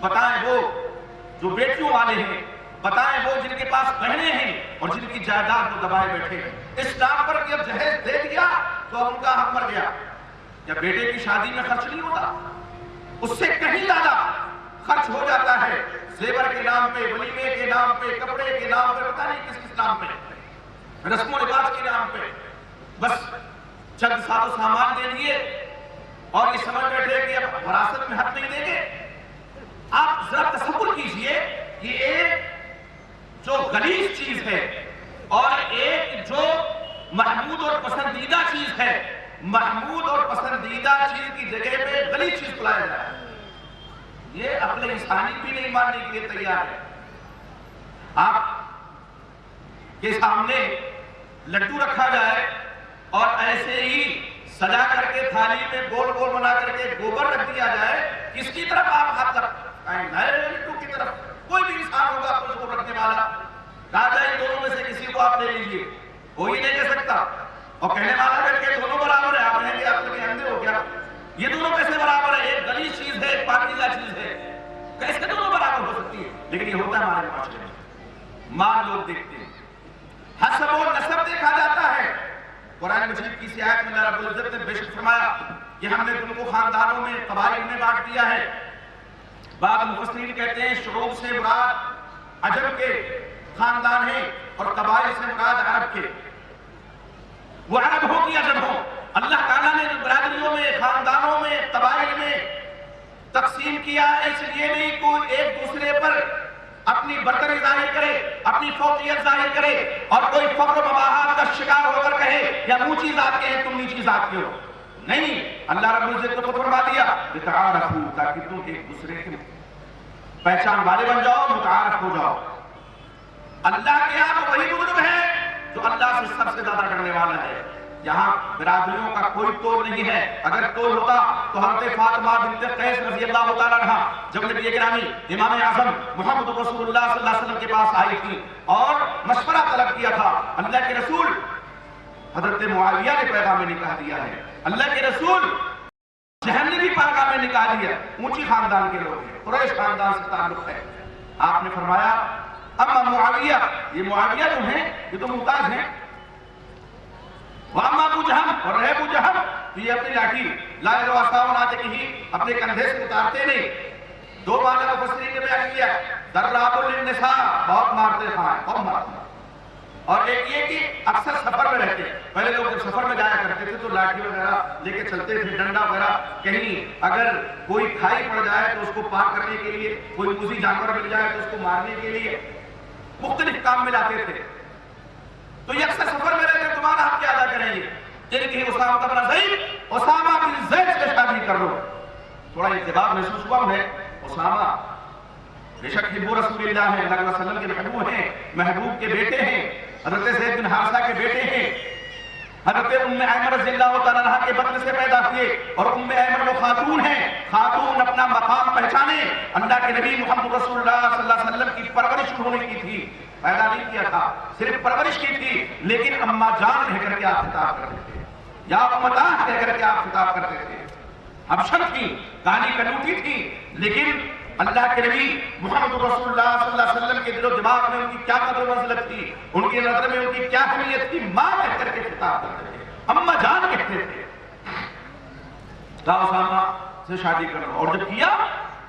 بتائیں وہ جو بیٹیوں والے ہیں، بتائیں وہ جن کے پاس بہنیں ہیں اور جن کی جائیداد کو دبائے بیٹھے ہیں، اس نام پر کہ اب جہیز دے دیا تو اب ان کا حق مر گیا۔ یا بیٹے کی شادی میں خرچ نہیں ہوتا، اس سے کہیں زیادہ خرچ ہو جاتا ہے، زیور کے نام پہ، ولیمے کے نام پہ، کپڑے کے نام پہ، پتہ نہیں کس کس نام پہ، رسم و رواج کے نام پہ، بس چند ساز و سامان دے دیے اور یہ سمجھ بیٹھے کہ اب وراثت میں حق نہیں دیں گے۔ آپ ذرا تصور کیجئے کہ ایک جو غلیظ چیز ہے اور ایک جو محمود اور پسندیدہ چیز ہے، محمود اور پسندیدہ چیز کی جگہ پہ غلیظ چیز پلایا جائے، یہ عقل انسانی بھی نہیں ماننے کے لیے تیار ہے۔ آپ کے سامنے لڈو رکھا جائے اور ایسے ہی سجا کر کے تھالی میں گول گول بنا کر کے گوبر رکھ دیا جائے، کس کی طرف آپ ہاتھ رکھیں؟ نئے لڈو کی طرف۔ کوئی بھی انسان ہوگا اس کو رکھنے والا، کہا جائے ان دونوں میں سے کسی کو آپ لے لیجئے، کوئی نہیں کہہ سکتا، اور کہنے والا بیٹھ کے دونوں برابر ہے، آپ کہیں گے آپ کے اندھے ہو گیا، یہ دونوں کیسے برابر ہے؟ ایک غلیظ چیز ہے، ایک پاکیزہ چیز ہے، کیسے دونوں برابر ہو سکتی ہے؟ لیکن یہ ہوتا ہے ہمارے معاشرے میں، مال لوگ دیکھتے ہیں، حسب و نسب دیکھا جاتا ہے۔ قرآن مجید کی آیت میں اللہ رب العزت نے بے شک فرمایا کہ ہم نے تم کو خاندانوں میں، قبائل میں بانٹ دیا ہے۔ بعض مفسرین کہتے ہیں شعوب سے مراد عجم کے خاندان ہیں اور قبائل سے مراد عرب کے، وہ عرب ہو کہ عجم ہو، اللہ تعالیٰ نے برادریوں میں، خاندانوں میں، قبائل میں تقسیم کیا ہے، اس لیے نہیں کوئی ایک دوسرے پر اپنی برتری ظاہر کرے، اپنی فوقیت ظاہر کرے اور کوئی فقر و مباحات کا شکار ہو کر کہے یا اونچی ذات کے ہیں تم نیچی ذات کے ہو، نہیں۔ اللہ رب العزت کو فرما دیا لِتَعَارَفُوا، تاکہ تم ایک دوسرے کے پہچان والے بن جاؤ، متعارف ہو جاؤ۔ اللہ کے یہاں تو وہی بزرگ ہے جو اللہ سے سب سے زیادہ ڈرنے والا ہے۔ یہاں برادریوں کا کوئی توڑ نہیں ہے، اگر توڑ ہوتا تو حضرت فاطمہ بنت قیس رضی اللہ تعالیٰ عنہ جب نبی کرام امام اعظم محمد رسول اللہ صلی اللہ علیہ وسلم کے پاس آئی تھی اور مشورہ طلب کیا تھا، اللہ کے رسول، حضرت معاویہ نے پیغام نکاح دیا ہے، اللہ کے رسول جہنمی پیغام نکاح دیا، اونچی خاندان کے لوگ ہیں، قریش خاندان سے تعلق ہے۔ آپ نے فرمایا اما معاویہ، یہ معاویہ جو ہیں یہ تو ممتاز ہیں، وَأَمَّا ابو جہم، اور رہے ابو جہم تو یہ اپنی لاٹھی لا الواساون آتے کی اپنے کندھے سے اتارتے نہیں۔ دو معنی مفسرین نے بیان کیا، ضراب للنساء، بہت مارتے خان، بہت مارتے، اور ایک یہ کہ اکثر سفر میں رہتے، پہلے لوگ جب سفر میں جایا کرتے تھے تو لاٹھی وغیرہ لے کے چلتے تھے، ڈنڈا وغیرہ، کہیں اگر کوئی کھائی پڑ جائے تو اس کو پار کرنے کے لیے، کوئی موذی جانور مل جائے تو اس کو مارنے کے لیے مختلف کام میں لاتے تھے۔ تو یہ اکثر سفر میں رہتے، تمہارا حق کیا ادا کریں گے؟ جن کی اسامہ بن زید، اسامہ بن زید سے شادی کر لو۔ تھوڑا انتباہ محسوس ہوا ہے، اسامہ بے شک حب رسول اللہ ہے، اللہ علیہ وسلم کے محبوب ہیں، محبوب کے بیٹے ہیں، حضرت زید بن حارثہ کے بیٹے ہیں، حضرت ام ایمن رضی اللہ تعالیٰ عنہ کے بطن سے پیدا ہوئے، اور ام ایمن وہ خاتون ہیں، خاتون اپنا مقام پہچانے، اللہ کے نبی محمد رسول اللہ صلی اللہ علیہ وسلم کی پرورش انہوں نے کی تھی، پیدا نہیں کیا تھا، صرف پرورش کی تھی، لیکن اما جان کہہ کر کے آپ خطاب کرتے تھے، یا امتاہ کہہ کر کے آپ خطاب کرتے تھے۔ حبشن تھی، کہانی کنوٹی تھی، لیکن اللہ کے نبی محمد رسول اللہ صلی اللہ علیہ وسلم کے دل و دماغ میں ان کی کیا قدر و منزلت تھی، ان کی نظر میں ان کی کیا اہمیت تھی، ماں کہہ کر کے خطاب کرتے تھے، اما جان کہتے تھے۔ اسامہ سے شادی کرو، اور جب کیا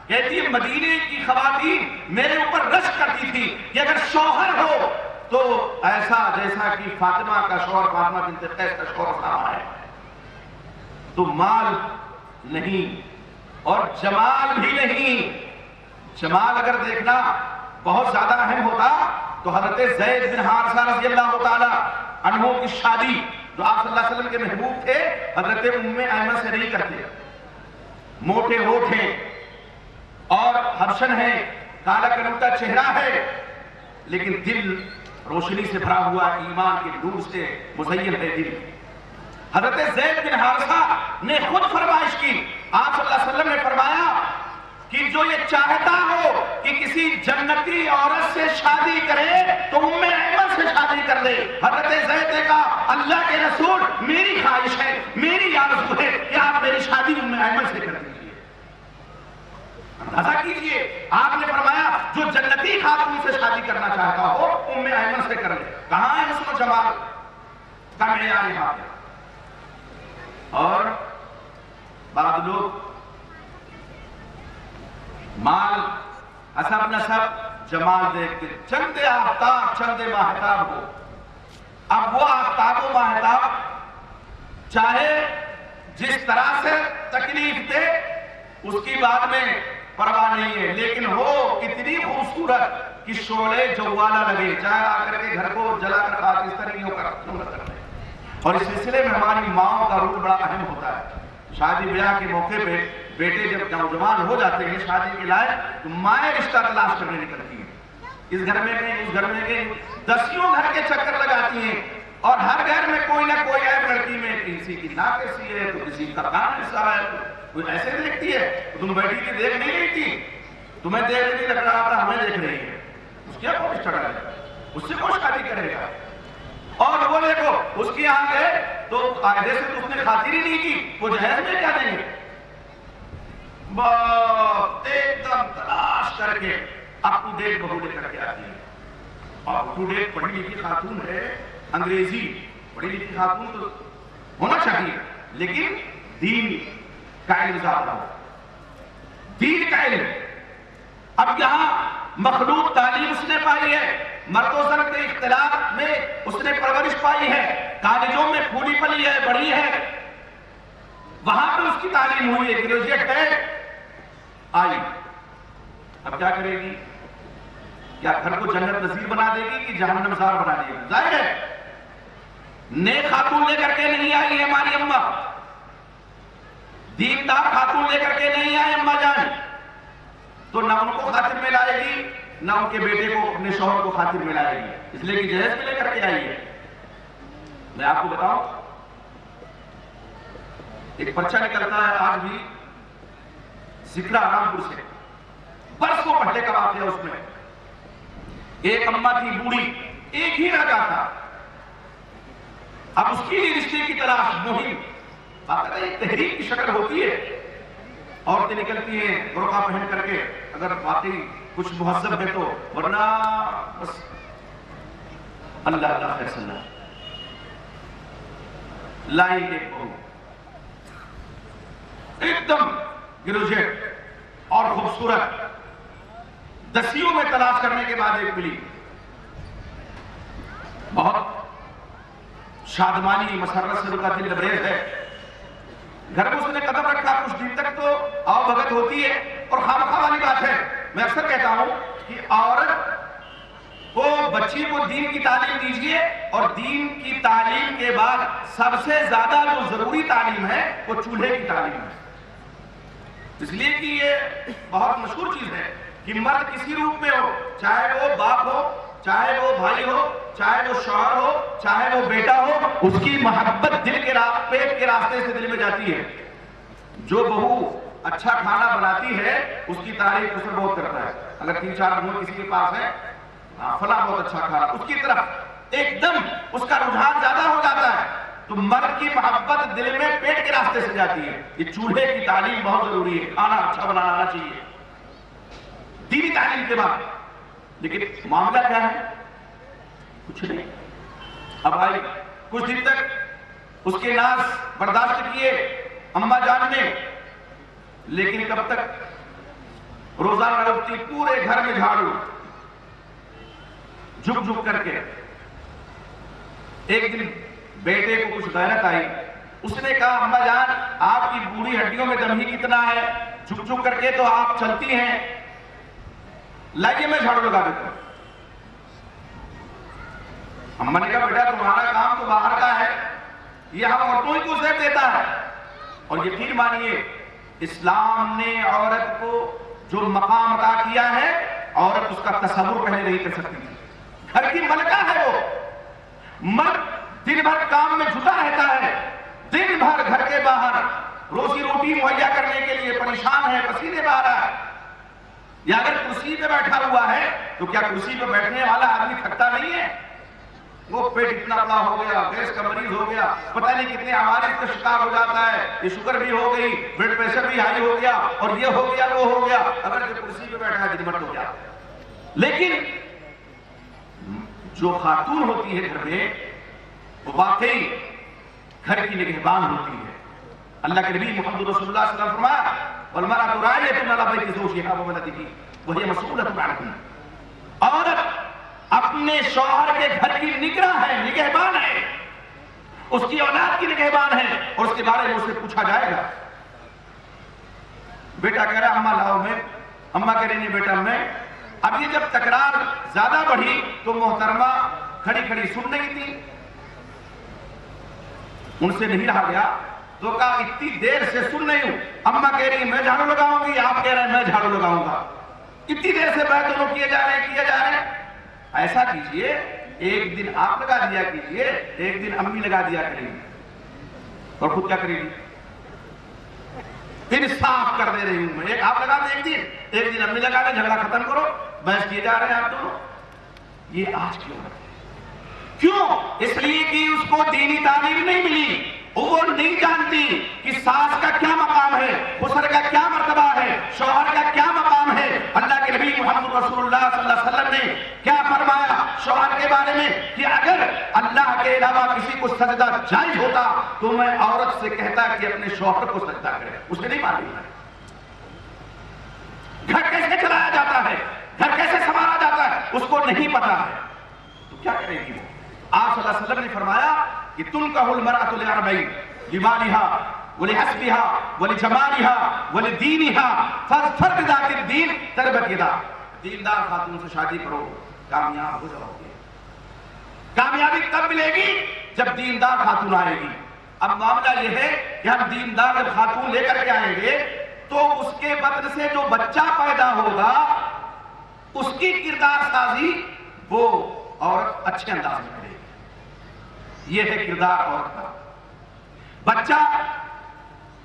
کہتی ہے مدینے کی خواتین میرے اوپر رشک کرتی تھی کہ اگر شوہر ہو تو ایسا جیسا کہ فاطمہ کا شوہر، فاطمہ بنت قیس کا شوہر اسامہ ہے، تو مال نہیں اور جمال بھی نہیں۔ جمال اگر دیکھنا بہت زیادہ اہم ہوتا تو حضرت زید بن حارثہ رضی اللہ تعالی عنہ کی شادی جو آپ صلی اللہ علیہ وسلم کے محبوب تھے حضرت ام ایمن سے نہیں کرتے۔ موٹے ہونٹ ہیں اور حبشن ہیں، کالا کنوٹا چہرہ ہے، لیکن دل روشنی سے بھرا ہوا، ایمان کے نور سے مزین ہے دل۔ حضرت زید بن حارثہ نے خود فرمائش کی، آپ صلی اللہ علیہ وسلم نے فرمایا کہ جو یہ چاہتا ہو کہ کسی جنتی عورت سے شادی کرے تو ام ایمن سے شادی کر لے۔ حضرت زید نے کہا اللہ کے رسول میری خواہش ہے، میری آرزو ہے کہ آپ میری شادی ام ایمن سے کر دیجیے۔ ایسا کیجئے، آپ نے فرمایا جو جنتی خاتون سے شادی کرنا چاہتا ہو ام ایمن سے کر لے۔ کہاں ہے حسن و جمال کا معیار یہاں پہ؟ اور بعض لوگ مال حسب نسب جمال دیکھتے، چند آفتاب چند ماہتاب ہو۔ اب وہ آفتاب و ماہتاب چاہے جس طرح سے تکلیف دے اس کی بات میں پرواہ نہیں ہے، لیکن وہ اتنی خوبصورت کہ شعلے جوالہ لگے، چاہے آ کر کے گھر کو جلا کر خاکستری کر دے۔ اور اس سلسلے میں ہماری ماں کا رول بڑا اہم ہوتا ہے۔ شادی بیاہ کے موقع پہ بیٹے جب نوجوان ہو جاتے ہیں شادی کے لائق تو مائیں رشتہ تلاش کرنے نکلتی ہیں، اس گھر میں گئی اس گھر میں گئی، دسیوں گھر کے چکر لگاتی ہیں، اور ہر گھر میں کوئی نہ کوئی عیب لڑکی میں، کسی کی ناک ایسی ہے تو کسی کا کان ایسا ہے، کوئی ایسے دیکھتی ہے تو تم بیٹی کی دیکھ نہیں رہی تھی، تمہیں دیکھ نہیں لگ رہا تھا ہمیں دیکھ رہی ہے، اس کی کون اسٹرگل ہے، اس سے کون شادی کرے گا؟ اور وہ دیکھو اس کی یہاں گئے تو قاعدے سے تو اس نے خاطر ہی نہیں کی، وہ جہیز میں کیا دیں گے؟ بہت ایک دم تلاش کر کے اپ ٹو ڈیٹ بہو لے کر کے آتی ہے، اپ ٹو ڈیٹ پڑھی لکھی خاتون ہے، انگریزی پڑھی لکھی خاتون تو ہونا چاہیے، لیکن دین کا علم زیادہ ہو، دین کا علم۔ اب یہاں مخلوط تعلیم اس نے پائی ہے، مرد و زن کے اختلاف میں اس نے پرورش پائی ہے، کالجوں میں پھولی پلی ہے، بڑھی ہے، وہاں پہ اس کی تعلیم ہوئی ہے، گریجویٹ ہے، آئی، اب کیا کرے گی؟ کیا گھر کو جنت نصیب بنا دے گی کہ جہنم زار بنا دے گی؟ ظاہر ہے نیک خاتون لے کر کے نہیں آئی ہے ہماری اماں، دیندار خاتون لے کر کے نہیں آئی اماں جان، تو نہ ان کو خاطر میں لائے گی نہ ان کے بیٹے کو اپنے شوہر کو خاطر میں لائے گی، اس لیے کہ جہیز میں لے کر کے آئی ہے۔ میں آپ کو بتاؤں ایک پرچہ نکلتا ہے آج بھی ذکرہ رامپور سے، برسوں پہلے کا واقعہ، اس میں ایک اماں تھی بوڑھی، ایک ہی لڑکا تھا، اب اس کی رشتے کی تلاش مہم، باقاعدہ ایک تحریک کی شکل ہوتی ہے، عورتیں نکلتی ہیں برقع پہن کر کے اگر واقعی کچھ مہذب ہے تو، ورنہ بس اللہ اللہ فیصلہ لائی ایک بہو ایک دم گریجویٹ اور خوبصورت، دسیوں میں تلاش کرنے کے بعد ایک ملی، بہت شادمانی مسرت سے رکا دل لبریز ہے، گھر میں اس نے قدم رکھا کچھ دن تک تو آؤ بھگت ہوتی ہے، اور خامخواہ والی بات ہے، میں اکثر کہتا ہوں کہ عورت کو بچی کو دین کی تعلیم دیجئے، اور دین کی تعلیم کے بعد سب سے زیادہ جو ضروری تعلیم ہے وہ چولہے کی تعلیم ہے، اس لیے کہ یہ بہت مشہور چیز ہے کہ مرد کسی روپ میں ہو، چاہے وہ باپ ہو، چاہے وہ بھائی ہو، چاہے وہ شوہر ہو، چاہے وہ بیٹا ہو، اس کی محبت دل کے پیٹ کے راستے سے دل میں جاتی ہے۔ جو بہو اچھا کھانا بناتی ہے اس کی تعریف اسے بہت کرتا ہے، اگر 3-4 بہو کسی کے پاس ہے فلاں بہت اچھا کھانا، اس کی طرف ایک دم اس کا رجحان زیادہ ہو جاتا ہے، تو مرد کی محبت دل میں پیٹ کے راستے سے جاتی ہے۔ یہ چولہے کی تعلیم بہت ضروری ہے، کھانا اچھا بنانا آنا چاہیے دینی تعلیم کے بعد، لیکن معاملہ کیا ہے؟ کچھ نہیں۔ اب آئی کچھ دن تک اس کے ناز برداشت کیے اماں جان نے، لیکن کب تک؟ روزانہ اٹھتی پورے گھر میں جھاڑو جھک جھک کر کے۔ ایک دن بیٹے کو کچھ غیرت آئی، اس نے کہا اماں جان آپ کی بوڑھی ہڈیوں میں دم ہی کتنا ہے، جھک جھک کر کے تو آپ چلتی ہیں، لائیے میں جھاڑو لگا دیتا ہوں۔ اماں نے کہا بیٹا تمہارا کام تو باہر کا ہے، یہ ہم عورتوں ہی کو زیب دیتا ہے، اور یقین مانیے اسلام نے عورت کو جو مقام عطا کیا ہے عورت اس کا تصور پہلے نہیں کر سکتی تھی، گھر کی ملکہ ہے وہ، مرد دن بھر کام میں جھٹا رہتا ہے، دن بھر گھر کے باہر روزی روٹی مہیا کرنے کے لیے پریشان ہے، پسینے بہا رہا ہے، یا اگر کرسی پہ بیٹھا ہوا ہے تو کیا کرسی پہ بیٹھنے والا آدمی تھکتا نہیں ہے؟ وہ پیٹ اتنا بڑا ہو گیا، گیس کا مریض ہو گیا، پتہ نہیں کتنے عوارض کا شکار ہو جاتا ہے، یہ شوگر بھی ہو گئی، بلڈ پریشر بھی ہائی ہو گیا، اور یہ ہو گیا وہ ہو گیا، اگر جو کرسی پہ بیٹھا ہے دن بھر ہو گیا۔ لیکن جو خاتون ہوتی ہے گھر میں، وہ واقعی گھر کی نگہبان ہوتی ہے۔ اللہ کے نبی محمد رسول اللہ صلی اللہ علیہ وسلم فرمایا والمرأة راعية على بيت زوجها وولده وهي مسؤولة عنه، عورت اپنے شوہر کے گھر کی نگراں ہے، نگہبان ہے، اس کی اولاد کی نگہبان ہے، اور اس کے بارے میں اسے پوچھا جائے گا۔ بیٹا کہہ رہا اماں لاؤ میں، اماں کہہ رہی نہیں بیٹا میں۔ اب یہ جب تکرار زیادہ بڑھی تو محترمہ کھڑی کھڑی سن رہی تھی، ان سے نہیں رہا گیا تو کہا اتنی دیر سے سن رہی ہوں، اماں کہہ رہی ہیں میں جھاڑو لگاؤں گی، آپ کہہ رہے ہیں میں جھاڑو لگاؤں گا، اتنی دیر سے بات دونوں کیے جا رہے ہیں۔ ایسا کیجئے ایک دن آپ لگا دیا کیجئے، ایک دن امی لگا دیا کریں گی، اور خود کیا کریں گی؟ انصاف کر دے رہی ہوں میں، ایک آپ لگا دیں ایک دن امی لگا دیں، جھگڑا ختم کرو، بحث کیے جا رہے ہیں آپ دونوں۔ یہ آج کیوں ہے؟ کیوں؟ اس لیے کہ اس کو دینی تعلیم نہیں ملی، وہ نہیں جانتی کہ ساس کا کیا مقام ہے، خسر کا کیا مرتبہ ہے، شوہر کا کیا مقام ہے۔ اللہ کے نبی محمد رسول اللہ صلی اللہ علیہ وسلم نے کیا فرمایا شوہر کے بارے میں کہ اگر اللہ کے علاوہ کسی کو سجدہ جائز ہوتا تو میں عورت سے کہتا کہ اپنے شوہر کو سجدہ کرے، اسے نہیں معلوم ہے گھر کیسے چلایا جاتا ہے، گھر کیسے سنبھالا جاتا ہے، اس کو نہیں پتا ہے، تو کیا کرے گی وہ؟ آپ صلی اللہ علیہ وسلم نے فرمایا کہ تنکح المرأة لأربعین لمالها ولحسبها ولجمالها ولدینها فاظفر بذات الدین تربت یداک۔ دیندار خاتون سے شادی کرو، کامیاب ہو جاؤ گے۔ کامیابی تب ملے گی جب دیندار خاتون آئے گی۔ اب معاملہ یہ ہے کہ ہم دیندار جب خاتون لے کر کے آئیں گے تو اس کے بدن سے جو بچہ پیدا ہوگا اس کی کردار سازی وہ عورت اچھے انداز میں کرے گی۔ یہ ہے کردار عورت کا۔ بچہ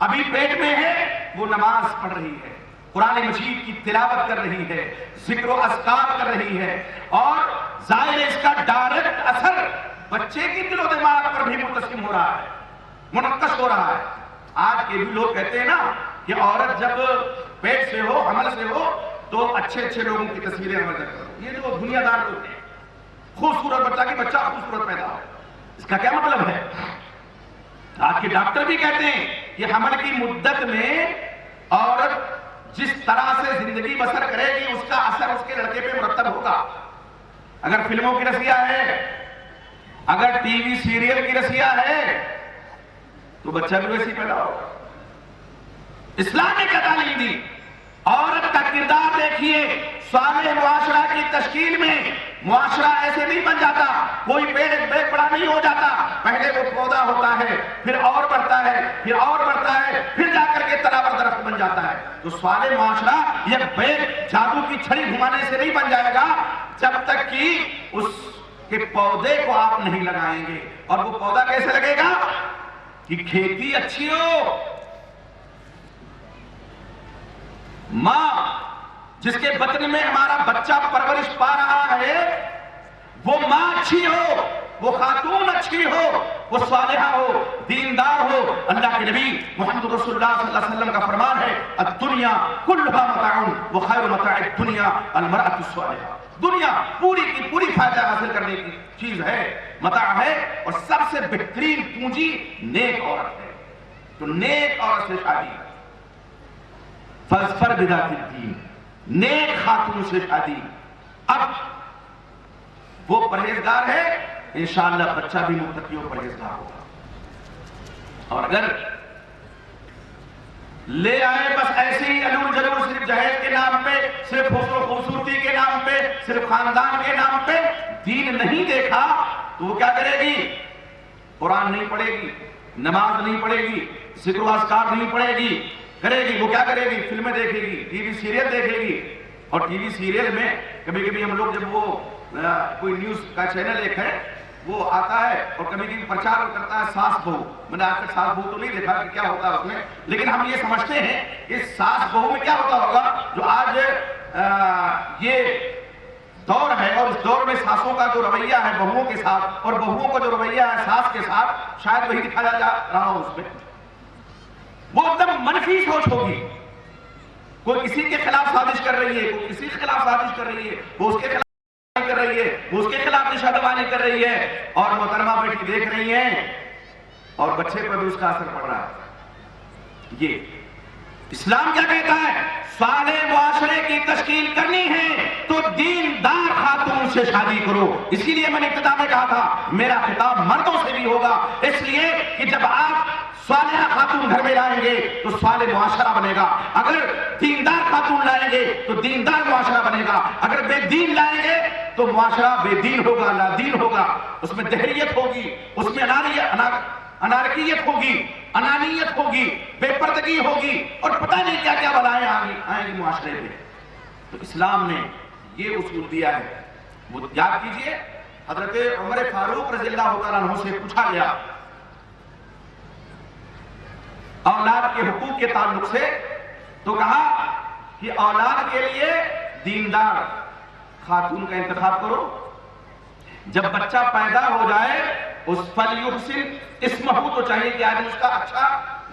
ابھی پیٹ میں ہے، وہ نماز پڑھ رہی ہے، قرآن مجید کی تلاوت کر رہی ہے، ذکر و اذکار کر رہی ہے، اور ظاہر اس کا ڈائریکٹ اثر بچے کی دل و دماغ پر بھی منتقل ہو رہا ہے، منعکس ہو رہا ہے۔ آج کے بھی لوگ کہتے ہیں نا کہ عورت جب پیٹ سے ہو، حمل سے ہو تو اچھے اچھے لوگوں کی تصویریں نظر کرو۔ یہ جو دنیا دار لوگ ہیں، خوبصورت بچہ کی بچہ خوبصورت پیدا ہو، اس کا کیا مطلب ہے؟ آج کے ڈاکٹر بھی کہتے ہیں کہ حمل کی مدت میں عورت جس طرح سے زندگی بسر کرے گی اس کا اثر اس کے لڑکے پہ مرتب ہوگا۔ اگر فلموں کی رسیہ ہے، اگر ٹی وی سیریل کی رسیہ ہے تو بچہ بھی ویسے پیدا ہوگا۔ اسلام نے کیا تعلیم دی؟ عورت کا کردار دیکھیے، صالح معاشرہ کی تشکیل میں معاشرہ ایسے نہیں بن جاتا، کوئی پیڑ ایک بیگ بڑا نہیں ہو جاتا، پہلے وہ پودا ہوتا ہے، پھر اور بڑھتا ہے، پھر اور بڑھتا ہے، پھر جا کر کے تناور درخت بن جاتا ہے۔ تو صالح معاشرہ یہ بیگ جادو کی چھڑی گھمانے سے نہیں بن جائے گا جب تک کہ اس کے پودے کو آپ نہیں لگائیں گے۔ اور وہ پودا کیسے لگے گا؟ کہ کھیتی اچھی ہو، ماں جس کے بطن میں ہمارا بچہ پرورش پا رہا ہے وہ ماں اچھی ہو، وہ خاتون اچھی ہو، وہ صالحہ ہو، دیندار ہو۔ اللہ کے نبی محمد رسول اللہ صلی اللہ علیہ وسلم کا فرمان ہے الدنیا کلھا متاع وخیر متاع الدنیا المرأة الصالحہ۔ دنیا پوری کی پوری فائدہ حاصل کرنے کی چیز ہے، متاع ہے، اور سب سے بہترین پونجی نیک عورت ہے۔ تو نیک عورت سے شادی، فاظفر بذات الدین، نیک خاتون سے شادی۔ اب وہ پرہیزگار ہے، انشاءاللہ بچہ بھی متقی و پرہیزگار ہوگا۔ اور اگر لے آئے بس ایسے ہی علور جلور، صرف جہیز کے نام پہ، صرف حسن و خوبصورتی کے نام پہ، صرف خاندان کے نام پہ، دین نہیں دیکھا تو وہ کیا کرے گی؟ قرآن نہیں پڑھے گی، نماز نہیں پڑھے گی، ذکر و اذکار نہیں پڑھے گی، کرے گی وہ کیا کرے گی؟ فلمیں دیکھے گی، ٹی وی سیریل دیکھے گی۔ اور ٹی وی سیریل میں کبھی کبھی ہم لوگ جب وہ کوئی نیوز کا چینل ایک ہے وہ آتا ہے اور کبھی کبھی پرچار کرتا ہے ساس بہو۔ میں نے آج تک ساس بہو تو نہیں دیکھا کہ کیا ہوتا ہے اس میں، لیکن ہم یہ سمجھتے ہیں کہ ساس بہو میں کیا ہوتا ہوگا جو آج یہ دور ہے اور اس دور میں ساسوں کا جو رویہ ہے بہوؤں کے ساتھ اور بہوؤں کا جو رویہ ہے ساس کے ساتھ شاید وہی دکھایا جا رہا ہو اس میں. وہ ایک دم منفی سوچ ہوگی. کوئی کسی کے خلاف سازش کر رہی ہے, کوئی کسی کے خلاف سازش کر رہی ہے, وہ اس کے خلاف کر رہی ہے, وہ اس کے خلاف نشاندہی کر رہی ہے, اور محترمہ بیٹی دیکھ رہی ہیں اور بچے پر بھی اس کا اثر پڑ رہا ہے. یہ اسلام کیا کہتا ہے؟ صالح معاشرے کی تشکیل کرنی ہے تو دیندار خاتون سے شادی کرو. اسی لیے میں نے ابتدا میں کہا تھا میرا خطاب مردوں سے بھی ہوگا, اس لیے کہ جب آپ صالحہ خاتون گھر میں لائیں گے تو صالح معاشرہ بنے گا. اگر دیندار خاتون لائیں گے تو دیندار معاشرہ بنے گا. اگر بے دین لائیں گے تو معاشرہ بے دین ہوگا, نادین ہوگا. اس میں دہریت ہوگی, اس میں انارکیت ہوگی, انانیت ہوگی, بے پردگی ہوگی, اور پتہ نہیں کیا کیا بلائیں آئیں گی معاشرے میں. تو اسلام نے یہ اصول دیا ہے. وہ یاد کیجئے حضرت عمر فاروق رضی اللہ تعالیٰ عنہ سے پوچھا گیا اولاد کے حقوق کے تعلق سے, تو کہا کہ اولاد کے لیے دیندار خاتون کا انتخاب کرو. جب بچہ پیدا ہو جائے اس فَلْيُحْسِنْ اسمہو, تو چاہیے کہ آدمی اس کا اچھا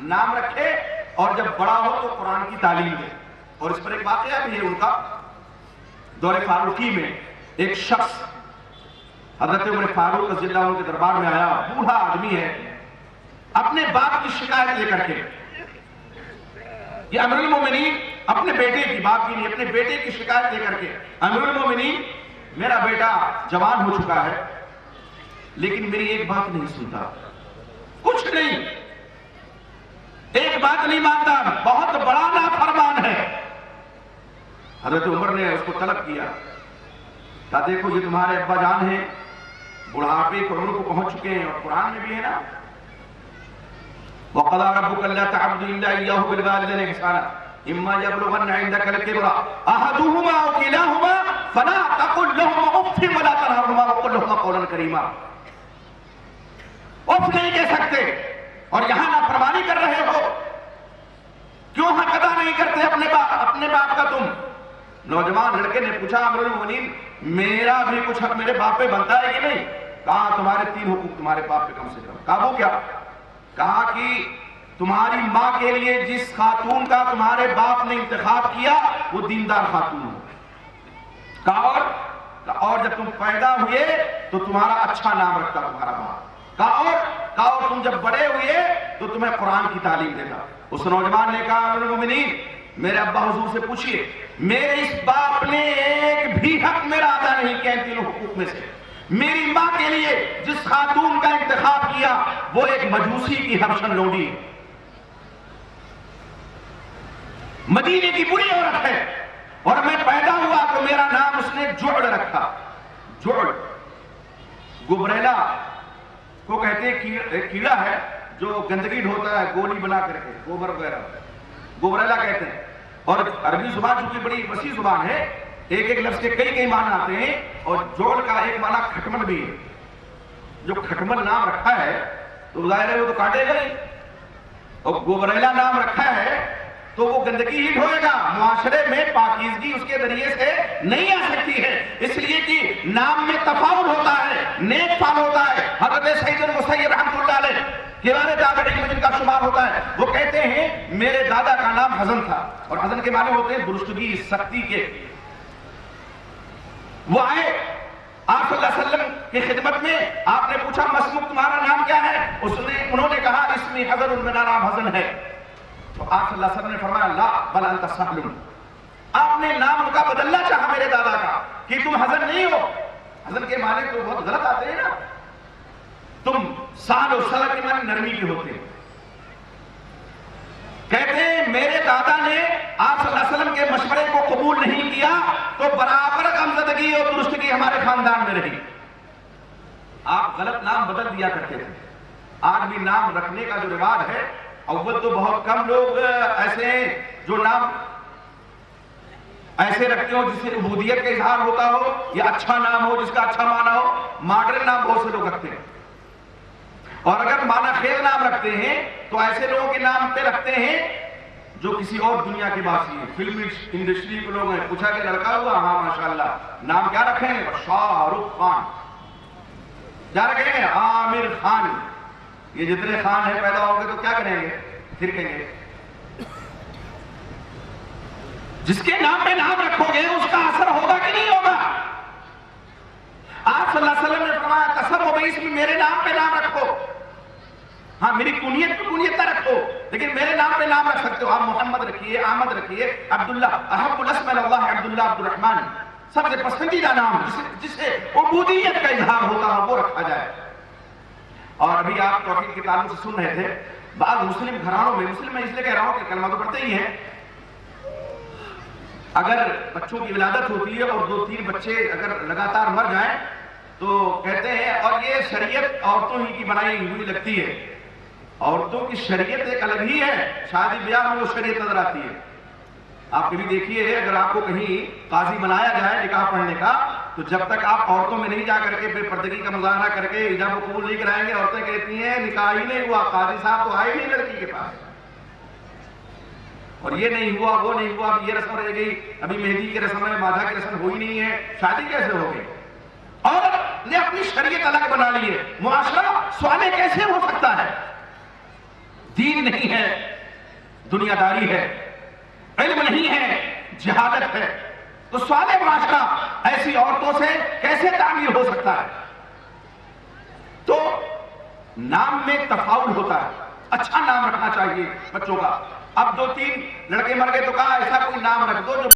نام رکھے, اور جب بڑا ہو تو قرآن کی تعلیم دے. اور اس پر ایک واقعہ بھی ہے ان کا. دور فاروقی میں ایک شخص حضرت عمر فاروق رضی اللہ عنہ کے دربار میں آیا, بوڑھا آدمی ہے, اپنے باپ کی شکایت لے کر کے. یہ امیر المومنین اپنے بیٹے کی, باپ کی نہیں, اپنے بیٹے کی شکایت لے کر کے, امیر المومنین میرا بیٹا جوان ہو چکا ہے لیکن میری ایک بات نہیں سنتا, کچھ نہیں, ایک بات نہیں مانتا, بہت بڑا نافرمان ہے. حضرت عمر نے اس کو طلب کیا, کہا دیکھو یہ تمہارے ابا جان ہیں, بڑھاپے کی عمر کو پہنچ چکے ہیں, اور قرآن میں بھی ہے نا وَقَضَىٰ رَبُّكَ أَلَّا تَعْبُدُوا إِلَّا إِيَّاهُ وَبِالْوَالِدَيْنِ إِحْسَانًا إِمَّا يَبْلُغَنَّ عِندَكَ الْكِبَرَ أَحَدُهُمَا أَوْ كِلَاهُمَا فَلَا تَقُل لَّهُمَا أُفٍّ وَلَا تَنْهَرْهُمَا وَقُل لَّهُمَا قَوْلًا كَرِيمًا. اف نہیں کہہ سکتے, اور یہاں نافرمانی کر رہے ہو, کیوں حق ادا نہیں کرتے اپنے باپ کا تم؟ نوجوان لڑکے نے پوچھا امیر المومنین میرا بھی کچھ حق میرے باپ پہ بنتا ہے کہ نہیں؟ کہا تمہارے 3 حقوق تمہارے باپ پہ کم سے کم. کہا وہ کیا؟ کہا کہ تمہاری ماں کے لیے جس خاتون کا تمہارے باپ نے انتخاب کیا وہ دیندار خاتون ہو. کہا اور جب تم پیدا ہوئے تو تمہارا اچھا نام رکھتا تمہارا باپ. کہا اور تم جب بڑے ہوئے تو تمہیں قرآن کی تعلیم دیتا. اس نوجوان نے کہا امیر المومنین میرے ابا حضور سے پوچھئے, میرے اس باپ نے ایک بھی حق میرا ادا نہیں کیا ان 3 حقوق میں سے. میری ماں کے لیے جس خاتون کا انتخاب کیا وہ ایک مجوسی کی حبشن لونڈی ہے, مدینے کی بری عورت ہے, اور میں پیدا ہوا تو میرا نام اس نے جعل رکھا. جعل گبریلا کو کہتے ہیں, ایک کیڑا ہے جو گندگی ڈھوتا ہے گولی بنا کر کے, گوبر وغیرہ, گبریلا کہتے ہیں. اور عربی زبان چونکہ بڑی وسیع زبان ہے, ایک ایک لفظ کے کئی معنی آتے ہیں, اور جوڑ کا ایک معنی کھٹمل بھی ہے. جو کھٹمل نام رکھا ہے تو ظاہر ہے وہ تو کاٹے گا ہی, اور گبریلا نام رکھا ہے تو وہ گندگی ہی ڈھوئے گا. معاشرے میں پاکیزگی اس کے ذریعے سے نہیں آ سکتی ہے, اس لیے کہ نام میں تفاؤل ہوتا ہے, نیک فال ہوتا ہے. حضرت سعید المسیب رحمۃ اللہ علیہ کبار تابعین میں جن کا شمار ہوتا ہے, وہ کہتے ہیں میرے دادا کا نام حزن تھا, اور حزن کے معنی ہوتے ہیں درستگی, سختی کے. وہ آئے آپ صلی اللہ علیہ وسلم کی خدمت میں, آپ نے پوچھا مسموک تمہارا نام کیا ہے؟ انہوں نے کہا اسمی حزن, میرا نام حزن ہے. تو آپ صلی اللہ علیہ وسلم نے فرمایا لا بل انت سہل. آپ نے نام ان کا بدلنا چاہا میرے دادا کا کہ تم حزن نہیں ہو. حزن کے معنی تو بہت غلط آتے ہیں نا, تم سال و سلح کے معنی نرمی کے ہوتے ہیں. کہتے ہیں میرے دادا نے آپ صلی اللہ علیہ وسلم کے مشورے کو قبول نہیں کیا تو برابر غمزدگی اور درستگی ہمارے خاندان میں رہی. آپ غلط نام بدل دیا کرتے تھے. آج بھی نام رکھنے کا جو رواج ہے, اول تو بہت کم لوگ ایسے ہیں جو نام ایسے رکھتے ہو جس سے عبودیت کا اظہار ہوتا ہو یا اچھا نام ہو جس کا اچھا معنی ہو. ماڈرن نام بہت سے لوگ رکھتے ہیں, اور اگر معنی خیز نام رکھتے ہیں تو ایسے لوگوں کے نام پہ رکھتے ہیں جو کسی اور دنیا کے باسی ہیں، فلم انڈسٹری کے لوگ ہیں، پوچھا کہ لڑکا ہوا؟ ہاں ماشاءاللہ. نام کیا رکھیں گے؟ شاہ رخ خان. کیا رکھیں گے؟ عامر خان. یہ جتنے خان ہیں پیدا ہوں گے تو کیا کریں گے؟ پھر کہیں گے. جس کے نام پہ نام رکھو گے اس کا اثر ہوگا کہ نہیں ہوگا؟ آپ صلی اللہ علیہ وسلم نے فرمایا قسم ہو گئی اس میں میرے نام پہ نام رکھو. ہاں میری کنیت پہ کنیت نہ رکھو لیکن میرے نام پہ نام رکھ سکتے ہو. آپ محمد رکھیے، احمد رکھیے، عبداللہ. احب الاسم اللہ عبداللہ عبد الرحمن. سب سے پسندیدہ نام جسے عبودیت کا اظہار ہوتا ہے وہ رکھا جائے. اور ابھی آپ توحید کے تعلق سے سن رہے تھے بعض مسلم گھرانوں میں، مسلم میں اس لیے کہہ رہا ہوں کہ کلمہ تو پڑھتے ہی ہیں، اگر بچوں کی ولادت ہوتی ہے اور 2-3 بچے اگر لگاتار مر جائیں تو کہتے ہیں اور یہ شریعت عورتوں ہی کی بنائی ہوئی لگتی ہے. عورتوں کی شریعت ایک الگ ہی ہے، شادی بیاہ میں وہ شریعت نظر آتی ہے. آپ کبھی دیکھیے اگر آپ کو کہیں قاضی بنایا جائے نکاح پڑھنے کا تو جب تک آپ عورتوں میں نہیں جا کر کے بے پردگی کا مظاہرہ کر کے حجاب کو قبول نہیں کرائیں گے، عورتیں کہتی ہیں نکاح ہی نہیں ہوا، قاضی صاحب تو آئے نہیں لڑکی کے پاس، اور یہ نہیں ہوا وہ نہیں ہوا، اب یہ رسم رہ گئی، ابھی مہندی کی رسم ہے، مادھا کی رسم ہوئی نہیں ہے، شادی کیسے ہو گئی؟ عورت نے اپنی شریعت الگ بنا لی ہے. معاشرہ صالح کیسے ہو سکتا ہے؟ دین نہیں ہے، دنیا داری ہے، علم نہیں ہے، جہالت ہے. تو صالح معاشرہ ایسی عورتوں سے کیسے تعمیر ہو سکتا ہے؟ تو نام میں تفاؤل ہوتا ہے. اچھا نام رکھنا چاہیے بچوں کا. اب 2-3 لڑکے مر گئے تو کہا ایسا کوئی نام رکھ دو جو